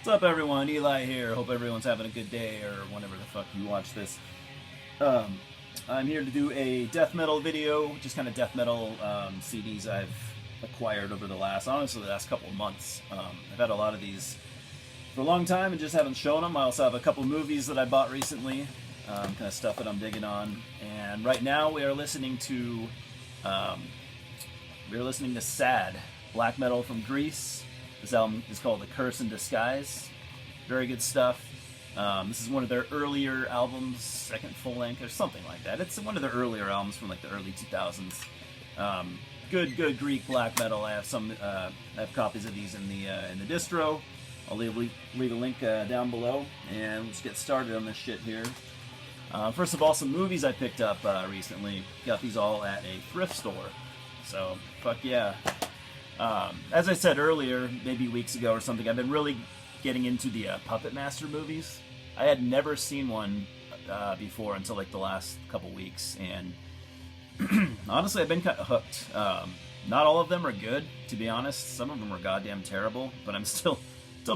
What's up, everyone? Eli here. Hope everyone's having a good day, or whenever the fuck you watch this. I'm here to do a death metal video, just kind of death metal CDs I've acquired over the last couple of months. I've had a lot of these for a long time and just haven't shown them. I also have a couple movies that I bought recently, kind of stuff that I'm digging on. And right now we are listening to Sad, black metal from Greece. This album is called The Curse in Disguise. Very good stuff. This is one of their earlier albums, second full length or something like that. It's one of their earlier albums from like the early 2000s. Good Greek black metal. I have copies of these in the distro. I'll leave a link down below, and let's get started on this shit here. First of all, some movies I picked up recently. Got these all at a thrift store. So fuck yeah. As I said earlier, maybe weeks ago or something, I've been really getting into the Puppet Master movies. I had never seen one before until like the last couple weeks, and honestly, I've been kind of hooked. Not all of them are good, to be honest. Some of them are goddamn terrible, but I'm still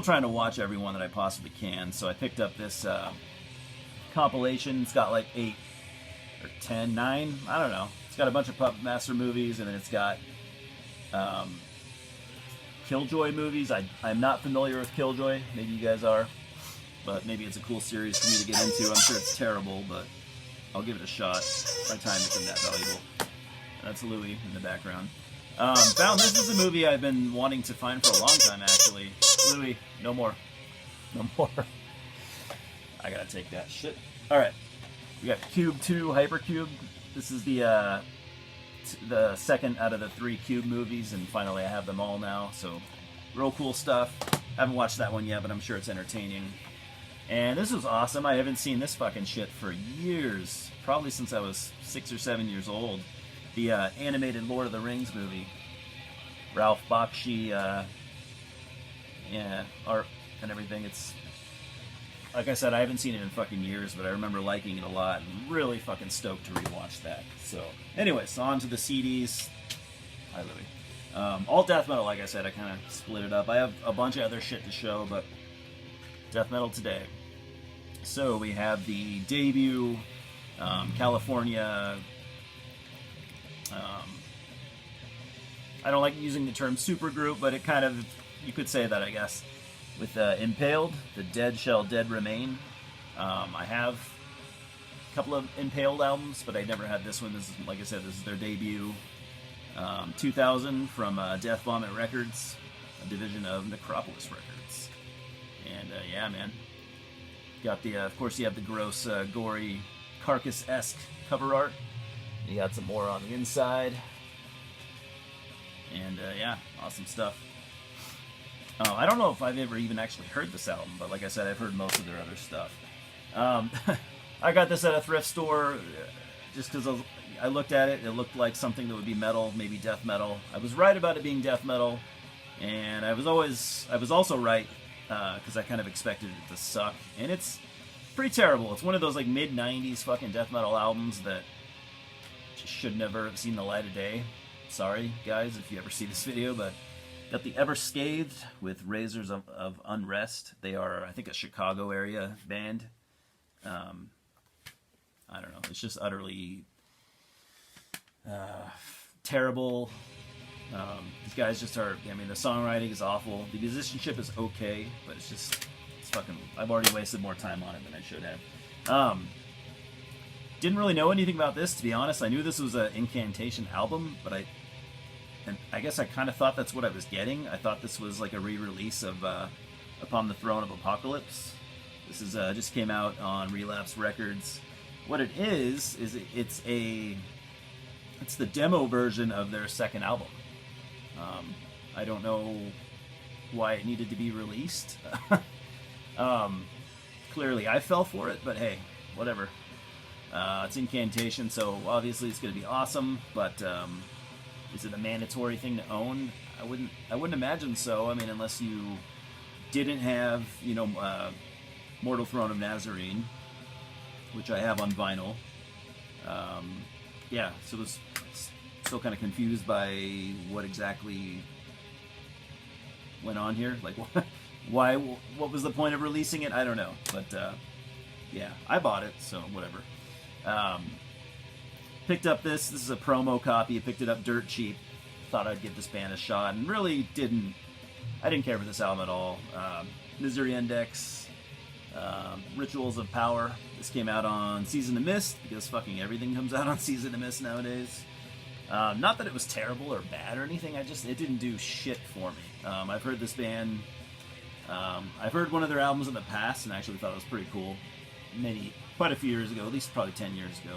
trying to watch every one that I possibly can. So I picked up this compilation. It's got like 8 or 10, 9, I don't know. It's got a bunch of Puppet Master movies, and then it's got Killjoy movies. I'm not familiar with Killjoy. Maybe you guys are, but maybe it's a cool series for me to get into. I'm sure it's terrible, but I'll give it a shot. My time isn't that valuable. That's Louis in the background. This is a movie I've been wanting to find for a long time, actually. Louis, no more. No more. I gotta take that shit. Alright. We got Cube 2, Hypercube. This is the second out of the 3 Cube movies, and finally I have them all now, so real cool stuff. I haven't watched that one yet, but I'm sure it's entertaining. And this was awesome. I haven't seen this fucking shit for years, probably since I was 6 or 7 years old. The animated Lord of the Rings movie. Ralph Bakshi, art and everything. It's, like I said, I haven't seen it in fucking years, but I remember liking it a lot and really fucking stoked to rewatch that. So, anyways, on to the CDs. Hi, Louie. All death metal, like I said, I kind of split it up. I have a bunch of other shit to show, but death metal today. So, we have the debut California. I don't like using the term supergroup, but it kind of, you could say that, I guess. With Impaled, The Dead Shall Dead Remain. I have a couple of Impaled albums, but I never had this one. This is, like I said, this is their debut. 2000 from Death Vomit Records, a division of Necropolis Records. And yeah, man. Got the, of course, you have the gross, gory, carcass-esque cover art. You got some more on the inside. And yeah, awesome stuff. I don't know if I've ever even actually heard this album, but like I said, I've heard most of their other stuff. I got this at a thrift store just because I looked at it. It looked like something that would be metal, maybe death metal. I was right about it being death metal, and I was also right because I kind of expected it to suck, and it's pretty terrible. It's one of those like mid-90s fucking death metal albums that just should never have seen the light of day. Sorry, guys, if you ever see this video, but got the Ever Scathed with Razors of Unrest. They are, I think, a Chicago area band. I don't know. It's just utterly terrible. These guys just are, I mean, the songwriting is awful. The musicianship is okay, but it's fucking, I've already wasted more time on it than I should have. Didn't really know anything about this, to be honest. I knew this was an Incantation album, but I guess I kind of thought that's what I was getting. I thought this was like a re-release of Upon the Throne of Apocalypse. This is just came out on Relapse Records. What it is it's the demo version of their second album. I don't know why it needed to be released. Clearly I fell for it, but hey, whatever. It's Incantation, so obviously it's going to be awesome, but is it a mandatory thing to own? I wouldn't imagine so. I mean, unless you didn't have, Mortal Throne of Nazarene, which I have on vinyl. Yeah, so it was still kind of confused by what exactly went on here. Like, why? What was the point of releasing it? I don't know. But yeah, I bought it, so whatever. Picked up this. This is a promo copy. I picked it up dirt cheap. Thought I'd give this band a shot, and really didn't. I didn't care for this album at all. Misery Index, Rituals of Power. This came out on Season of Mist, because fucking everything comes out on Season of Mist nowadays. Not that it was terrible or bad or anything, it didn't do shit for me. I've heard this band, I've heard one of their albums in the past, and actually thought it was pretty cool. Quite a few years ago, at least probably 10 years ago.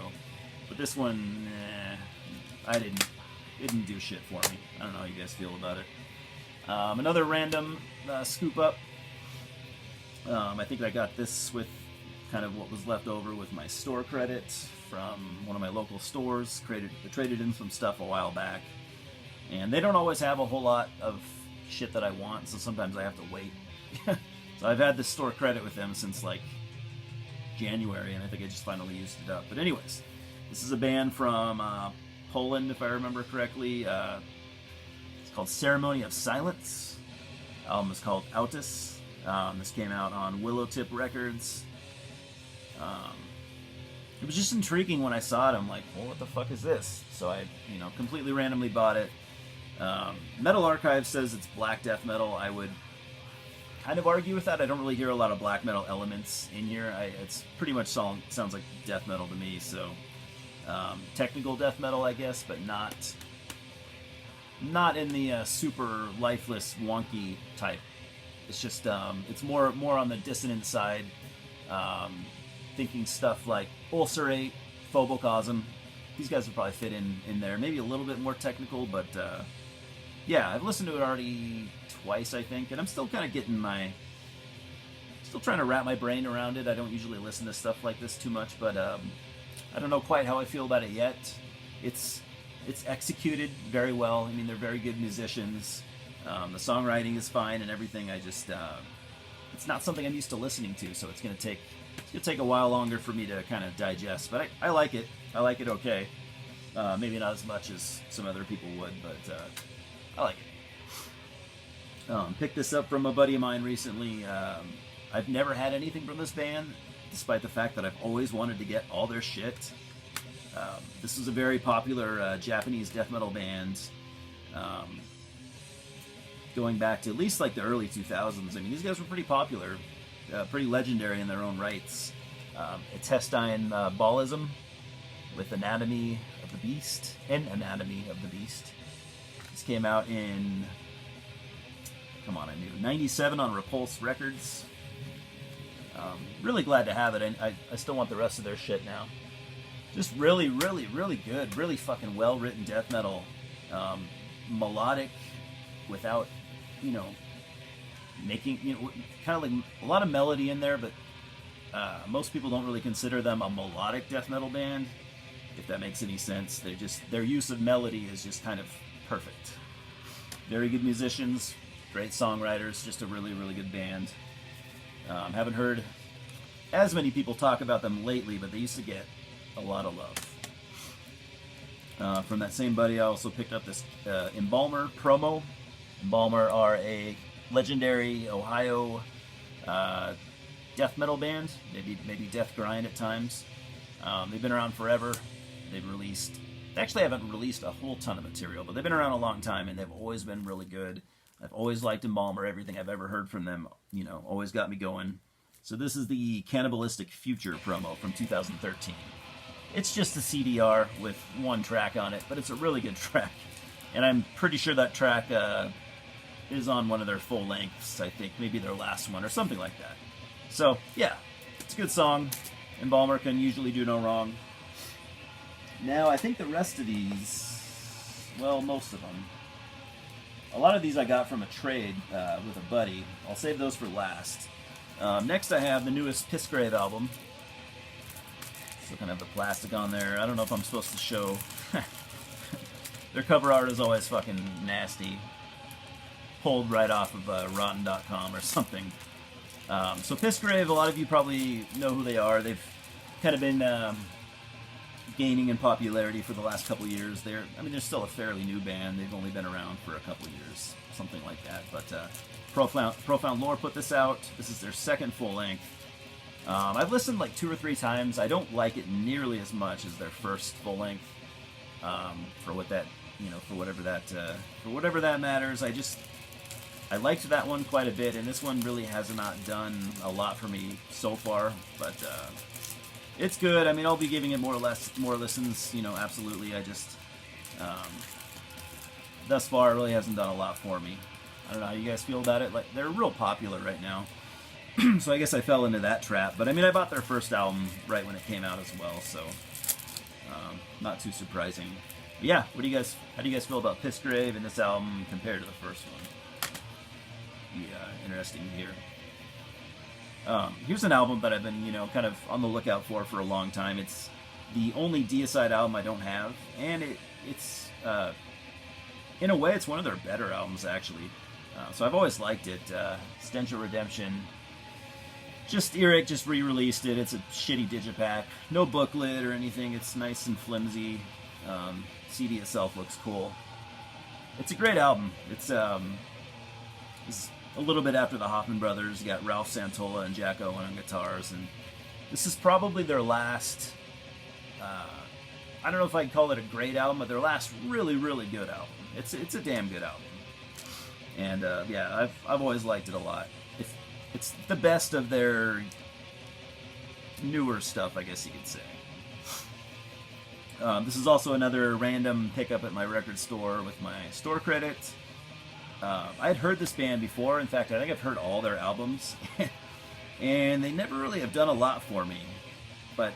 But this one, it didn't do shit for me. I don't know how you guys feel about it. Another random scoop up. I think I got this with kind of what was left over with my store credit from one of my local stores. Traded in some stuff a while back. And they don't always have a whole lot of shit that I want, so sometimes I have to wait. So I've had this store credit with them since like January, and I think I just finally used it up. But anyways, this is a band from Poland, if I remember correctly. It's called Ceremony of Silence. The album is called Autis. This came out on Willowtip Records. It was just intriguing when I saw it. I'm like, well, what the fuck is this? So I, completely randomly bought it. Metal Archive says it's black death metal. I would kind of argue with that. I don't really hear a lot of black metal elements in here. It's pretty much sounds like death metal to me. So technical death metal, I guess, but not in the super lifeless, wonky type. It's just it's more on the dissonant side. Thinking stuff like Ulcerate, Phobocosm. These guys would probably fit in there. Maybe a little bit more technical, but yeah, I've listened to it already twice, I think, and I'm still kind of still trying to wrap my brain around it. I don't usually listen to stuff like this too much, but I don't know quite how I feel about it yet. It's executed very well. I mean, they're very good musicians. The songwriting is fine and everything. I just it's not something I'm used to listening to, so it's gonna take a while longer for me to kind of digest. But I like it. I like it okay. Maybe not as much as some other people would, but I like it. Picked this up from a buddy of mine recently. I've never had anything from this band, despite the fact that I've always wanted to get all their shit. This is a very popular Japanese death metal band, going back to at least like the early 2000s. I mean, these guys were pretty popular, pretty legendary in their own rights. Intestine Ballism with Anatomy of the Beast. This came out in, come on, I knew, 97 on Repulse Records. Really glad to have it. I still want the rest of their shit now. Just really, really, really good, really fucking well-written death metal. Melodic without, making, kind of like a lot of melody in there, but most people don't really consider them a melodic death metal band, if that makes any sense. Their use of melody is just kind of perfect. Very good musicians, great songwriters, just a really, really good band. Haven't heard as many people talk about them lately, but they used to get a lot of love. From that same buddy, I also picked up this Embalmer promo. Embalmer are a legendary Ohio death metal band, maybe death grind at times. They've been around forever. They actually haven't released a whole ton of material, but they've been around a long time, and they've always been really good. I've always liked Embalmer. Everything I've ever heard from them, always got me going. So this is the Cannibalistic Future promo from 2013. It's just a CDR with one track on it, but it's a really good track. And I'm pretty sure that track is on one of their full lengths, I think. Maybe their last one or something like that. So, yeah, it's a good song. Embalmer can usually do no wrong. Now, I think the rest of these, well, most of them. A lot of these I got from a trade with a buddy. I'll save those for last. Next I have the newest Pissgrave album. Still kind of have the plastic on there. I don't know if I'm supposed to show. Their cover art is always fucking nasty. Pulled right off of Rotten.com or something. So Pissgrave, a lot of you probably know who they are. They've kind of been gaining in popularity for the last couple years. They're still a fairly new band. They've only been around for a couple years, something like that. But Profound Lore put this out. This is their second full length. I've listened like 2 or 3 times. I don't like it nearly as much as their first full length. For whatever that matters. I liked that one quite a bit, and this one really has not done a lot for me so far. But it's good. I mean, I'll be giving it more listens. Absolutely. Thus far, it really hasn't done a lot for me. I don't know how you guys feel about it. Like, they're real popular right now. So I guess I fell into that trap. But I mean, I bought their first album right when it came out as well, so not too surprising. But yeah, how do you guys feel about Pissgrave and this album compared to the first one? Yeah, interesting to hear. Here's an album that I've been, kind of on the lookout for a long time. It's the only Deicide album I don't have, and it's in a way, it's one of their better albums, actually. So I've always liked it. Stench of Redemption. Eric just re-released it. It's a shitty digipack. No booklet or anything. It's nice and flimsy. CD itself looks cool. It's a great album. It's a little bit after the Hoffman Brothers. You got Ralph Santola and Jack Owen on guitars, and this is probably their last. I don't know if I'd call it a great album, but their last really, really good album. It's a damn good album, and yeah, I've always liked it a lot. It's the best of their newer stuff, I guess you could say. This is also another random pickup at my record store with my store credit. I had heard this band before. In fact, I think I've heard all their albums, and they never really have done a lot for me. But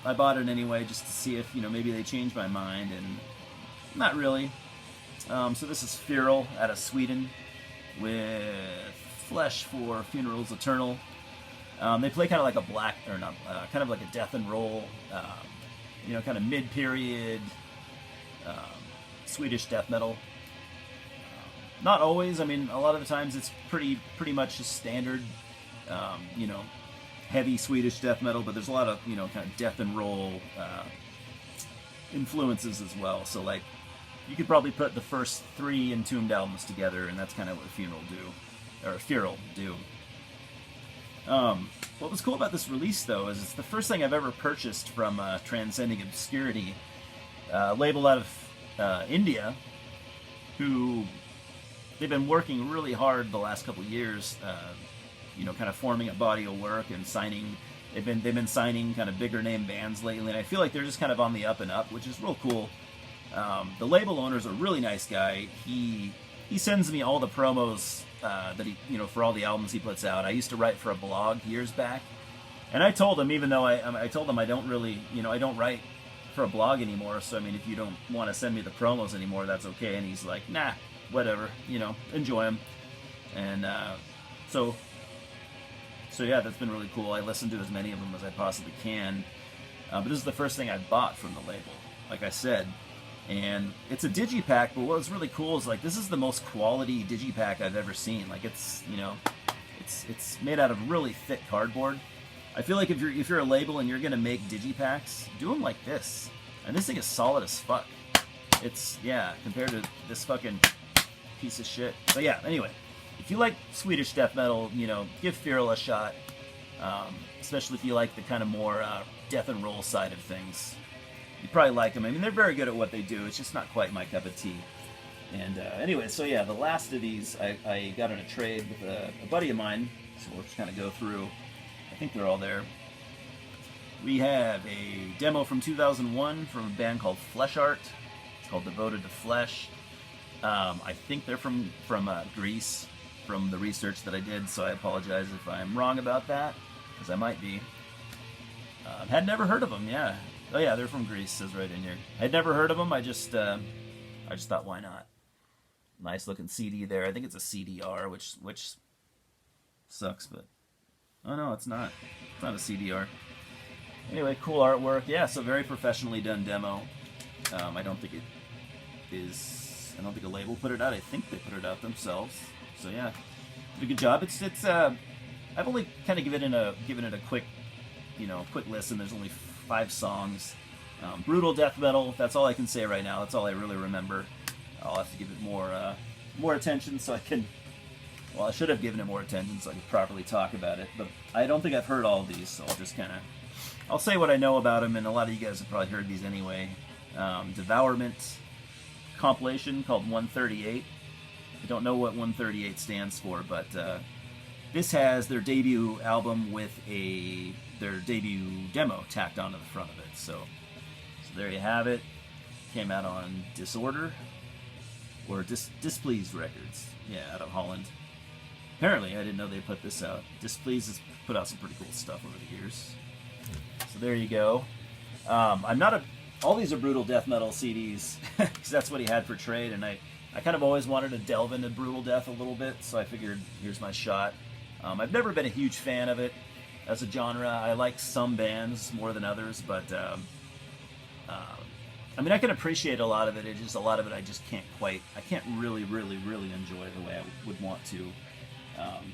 I bought it anyway just to see if maybe they changed my mind, and not really. So this is Feral out of Sweden with Flesh for Funerals Eternal. They play kind of like a kind of like a death and roll, kind of mid-period Swedish death metal. Not always. I mean, a lot of the times it's pretty much just standard, heavy Swedish death metal. But there's a lot of kind of death and roll influences as well. So like, you could probably put the first 3 Entombed albums together, and that's kind of what Feral do. What was cool about this release, though, is it's the first thing I've ever purchased from Transcending Obscurity, label out of India, who they've been working really hard the last couple of years, kind of forming a body of work and signing. They've been signing kind of bigger name bands lately, and I feel like they're just kind of on the up and up, which is real cool. The label owner's a really nice guy. He sends me all the promos that he, for all the albums he puts out. I used to write for a blog years back, and I told him, even though I told him I don't really, I don't write for a blog anymore. So I mean, if you don't want to send me the promos anymore, that's okay. And he's like, nah, whatever, enjoy them. And so yeah, that's been really cool. I listen to as many of them as I possibly can. But this is the first thing I bought from the label, like I said. And it's a digipack, but what's really cool is like this is the most quality digipack I've ever seen. Like it's made out of really thick cardboard. I feel like if you're a label and you're gonna make digipacks, do them like this. And this thing is solid as fuck. It's compared to this fucking piece of shit. But yeah, anyway, if you like Swedish death metal, give Feral a shot. Especially if you like the kind of more death and roll side of things. You probably like them. I mean, they're very good at what they do. It's just not quite my cup of tea. And anyway, so yeah, the last of these I got in a trade with a buddy of mine. So we'll just kind of go through. I think they're all there. We have a demo from 2001 from a band called Flesh Art. It's called Devoted to Flesh. I think they're from Greece, from the research that I did, so I apologize if I'm wrong about that, because I might be. Had never heard of them, yeah. Oh yeah, they're from Greece, says right in here. I'd never heard of them, I just thought, why not? Nice looking CD there. I think it's a CDR, which sucks, but... Oh no, it's not. It's not a CDR. Anyway, cool artwork. Yeah, so very professionally done demo. I don't think a label put it out. I think they put it out themselves. So yeah, did a good job. I've only kind of given it a quick listen. There's only 5 songs. Brutal death metal. That's all I can say right now. That's all I really remember. I'll have to give it more attention so I can. Well, I should have given it more attention so I could properly talk about it. But I don't think I've heard all of these, so I'll just kind of. I'll say what I know about them, and a lot of you guys have probably heard these anyway. Devourment compilation called 138. I don't know what 138 stands for, but this has their debut album with their debut demo tacked onto the front of it. So there you have it. Came out on Disorder or Displeased Records. Yeah, out of Holland. Apparently, I didn't know they put this out. Displeased has put out some pretty cool stuff over the years. So there you go. All these are brutal death metal CDs because that's what he had for trade, and I kind of always wanted to delve into brutal death a little bit, so I figured here's my shot. I've never been a huge fan of it as a genre. I like some bands more than others, but I mean, I can appreciate a lot of it. It's just a lot of it I just can't really enjoy the way I would want to.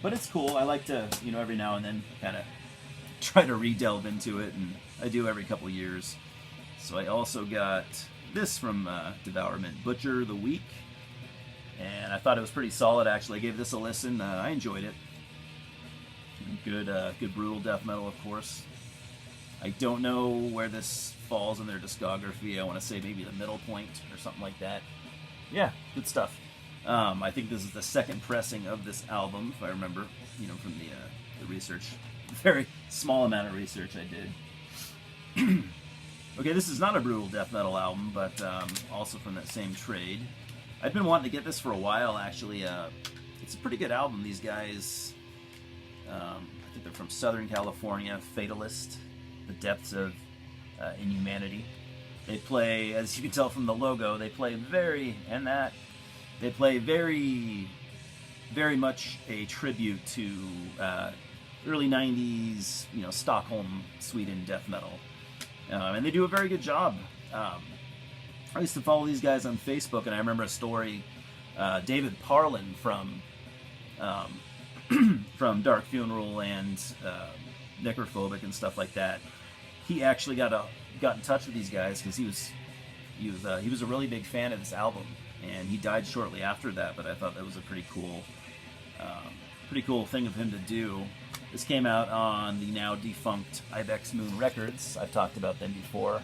But it's cool. I like to, every now and then kind of try to re-delve into it, and I do every couple years. So I also got this from Devourment, Butcher the Week, and I thought it was pretty solid, actually. I gave this a listen. I enjoyed it. Good brutal death metal, of course. I don't know where this falls in their discography. I want to say maybe the middle point or something like that. Yeah, good stuff. I think this is the second pressing of this album, if I remember, from the research. Very small amount of research I did. Okay, this is not a brutal death metal album, but also from that same trade. I've been wanting to get this for a while, actually. It's a pretty good album. These guys, I think they're from Southern California, Fatalist, The Depths of Inhumanity. They play, as you can tell from the logo, they play very much a tribute to early 90s, Stockholm, Sweden death metal. And they do a very good job. I used to follow these guys on Facebook, and I remember a story. David Parlin from Dark Funeral and Necrophobic and stuff like that. He actually got in touch with these guys because he was a really big fan of this album, and he died shortly after that. But I thought that was a pretty cool thing of him to do. This came out on the now defunct Ibex Moon Records. I've talked about them before.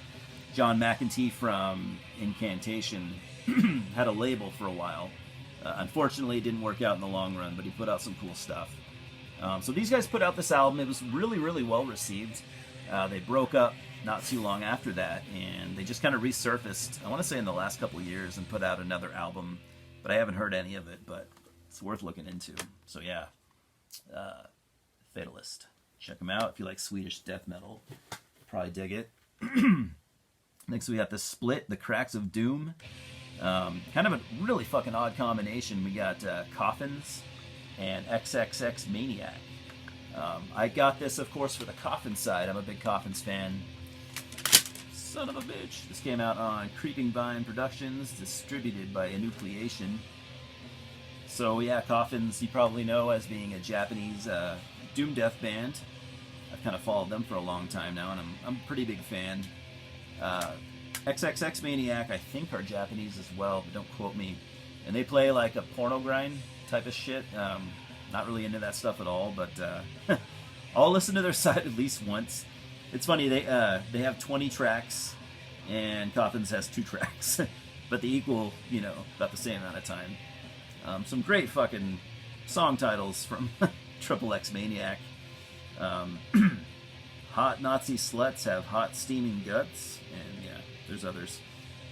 John McEntee from Incantation had a label for a while. Unfortunately, it didn't work out in the long run, but he put out some cool stuff. So these guys put out this album. It was really well received. They broke up not too long after that, and they just kind of resurfaced, I want to say in the last couple of years, and put out another album. But I haven't heard any of it, but it's worth looking into. So yeah. Fatalist. Check them out if you like Swedish death metal. Probably dig it. Next we got the Split, The Cracks of Doom. Kind of a really fucking odd combination. We got Coffins and XXX Maniac. I got this, of course, for the Coffin side. I'm a big Coffins fan. Son of a bitch. This came out on Creeping Vine Productions, distributed by Enucleation. So yeah, Coffins you probably know as being a Japanese doom death band. I've kind of followed them for a long time now, and I'm a pretty big fan. XXX Maniac, I think, are Japanese as well, but don't quote me. And they play like a porno grind type of shit. Not really into that stuff at all, but I'll listen to their side at least once. It's funny, they have 20 tracks, and Coffins has 2 tracks, but they equal, about the same amount of time. Some great fucking song titles from Triple X Maniac. Hot Nazi sluts have hot steaming guts, and yeah, there's others.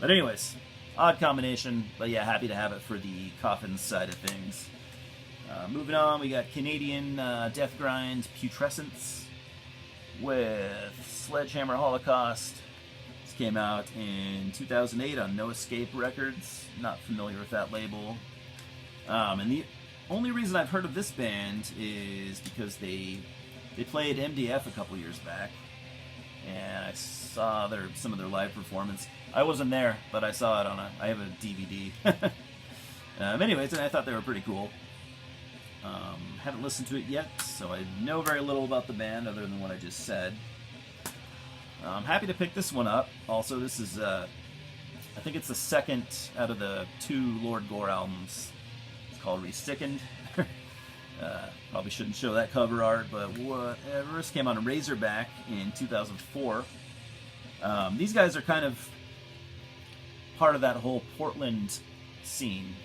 But anyways, odd combination, but yeah, happy to have it for the Coffins side of things. Moving on, we got Canadian death grind Putrescence with Sledgehammer Holocaust. This came out in 2008 on No Escape Records. Not familiar with that label. And the only reason I've heard of this band is because they played MDF a couple years back, and I saw some of their live performance. I wasn't there, but I saw it I have a DVD. Anyways, and I thought they were pretty cool. Haven't listened to it yet, so I know very little about the band other than what I just said. I'm happy to pick this one up. Also, this is, I think it's the second out of the 2 Lord Gore albums. It's called Restickened. Probably shouldn't show that cover art, but whatever. This came out on Razorback in 2004. These guys are kind of part of that whole Portland scene,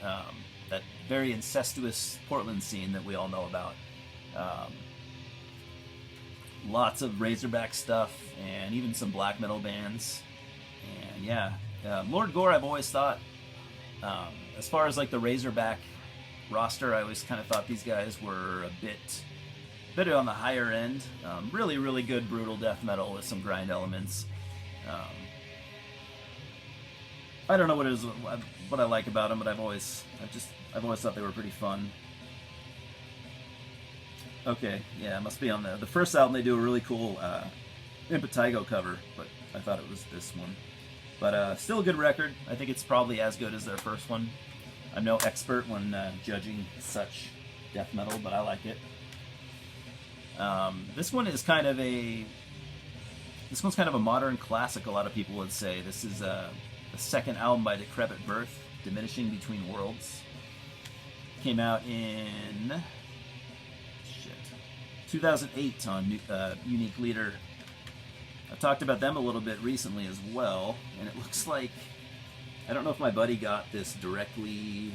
that very incestuous Portland scene that we all know about. Lots of Razorback stuff, and even some black metal bands. And yeah, Lord Gore, I've always thought, as far as like the Razorback roster, I always kind of thought these guys were a bit on the higher end. Really, really good brutal death metal with some grind elements. I don't know what I like about them, but I've always thought they were pretty fun. Okay, yeah, it must be on the first album. They do a really cool Impetigo cover, but I thought it was this one. But still a good record. I think it's probably as good as their first one. I'm no expert when judging such death metal, but I like it. This one is kind of a modern classic. A lot of people would say this is the second album by Decrepit Birth, Diminishing Between Worlds. Came out in 2008 on Unique Leader. I've talked about them a little bit recently as well, and it looks like, I don't know if my buddy got this directly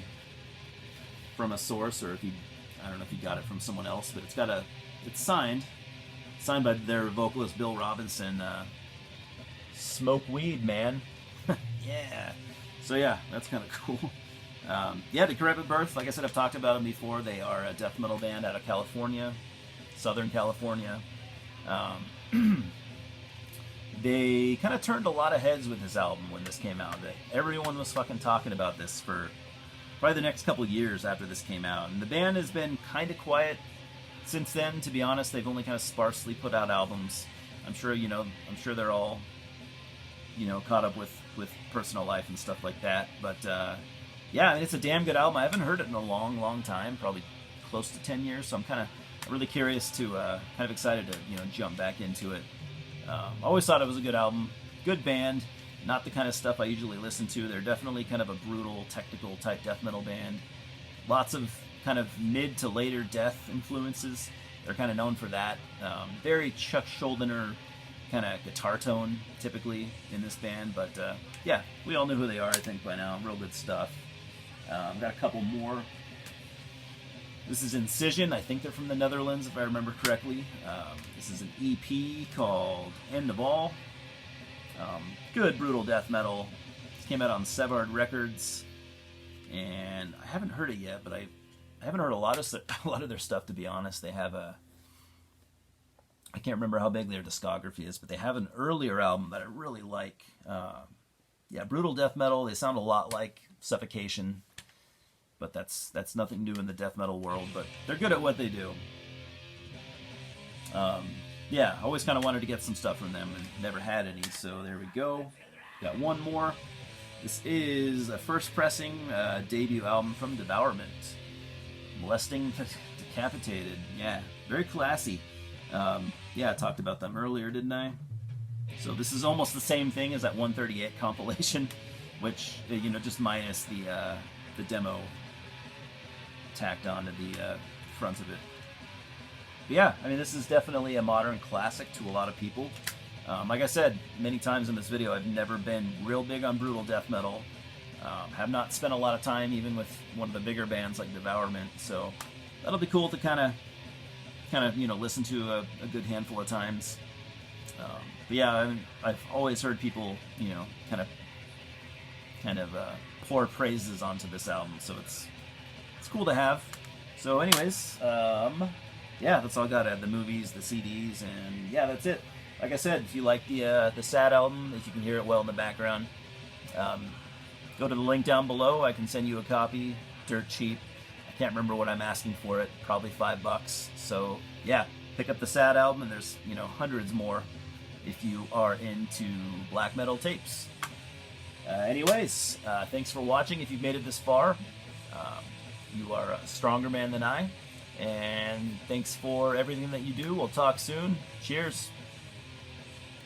from a source, or I don't know if he got it from someone else, but it's signed by their vocalist Bill Robinson. Smoke weed, man. Yeah. So yeah, that's kind of cool. Yeah, Decrepit Birth, like I said, I've talked about them before. They are a death metal band out of California, Southern California. They kind of turned a lot of heads with this album when this came out. Everyone was fucking talking about this for probably the next couple years after this came out. And the band has been kind of quiet since then, to be honest. They've only kind of sparsely put out albums. I'm sure they're all, caught up with personal life and stuff like that. But yeah, it's a damn good album. I haven't heard it in a long, long time, probably close to 10 years. So I'm kind of really curious to, kind of excited to, jump back into it. Always thought it was a good album, good band, not the kind of stuff I usually listen to. They're definitely kind of a brutal, technical type death metal band. Lots of kind of mid to later death influences. They're kind of known for that. Very Chuck Schuldiner kind of guitar tone, typically, in this band. But yeah, we all know who they are, I think, by now. Real good stuff. I've got a couple more. This is Incision. I think they're from the Netherlands, if I remember correctly. This is an EP called End of All. Good brutal death metal. This came out on Sevard Records, and I haven't heard it yet, but I haven't heard a lot of their stuff, to be honest. They have I can't remember how big their discography is, but they have an earlier album that I really like. Yeah, brutal death metal. They sound a lot like Suffocation, but that's nothing new in the death metal world, but they're good at what they do. Yeah, I always kind of wanted to get some stuff from them and never had any, so there we go. Got one more. This is a first pressing debut album from Devourment. Molesting Decapitated. Yeah, very classy. Yeah, I talked about them earlier, didn't I? So this is almost the same thing as that 138 compilation, which, just minus the demo tacked onto the front of it. But yeah, I mean, this is definitely a modern classic to a lot of people. Like I said many times in this video, I've never been real big on brutal death metal. Have not spent a lot of time even with one of the bigger bands like Devourment, so that'll be cool to kind of listen to a good handful of times. But yeah, I mean, I've always heard people kind of pour praises onto this album, so it's cool to have. So anyways, yeah, that's all I got. I have the movies, the CDs, and yeah, that's it. Like I said, if you like the Sad album, if you can hear it well in the background, go to the link down below. I can send you a copy, dirt cheap. I can't remember what I'm asking for it, probably $5. So yeah, pick up the Sad album, and there's hundreds more if you are into black metal tapes. Anyways, thanks for watching. If you've made it this far, you are a stronger man than I. And thanks for everything that you do. We'll talk soon. Cheers.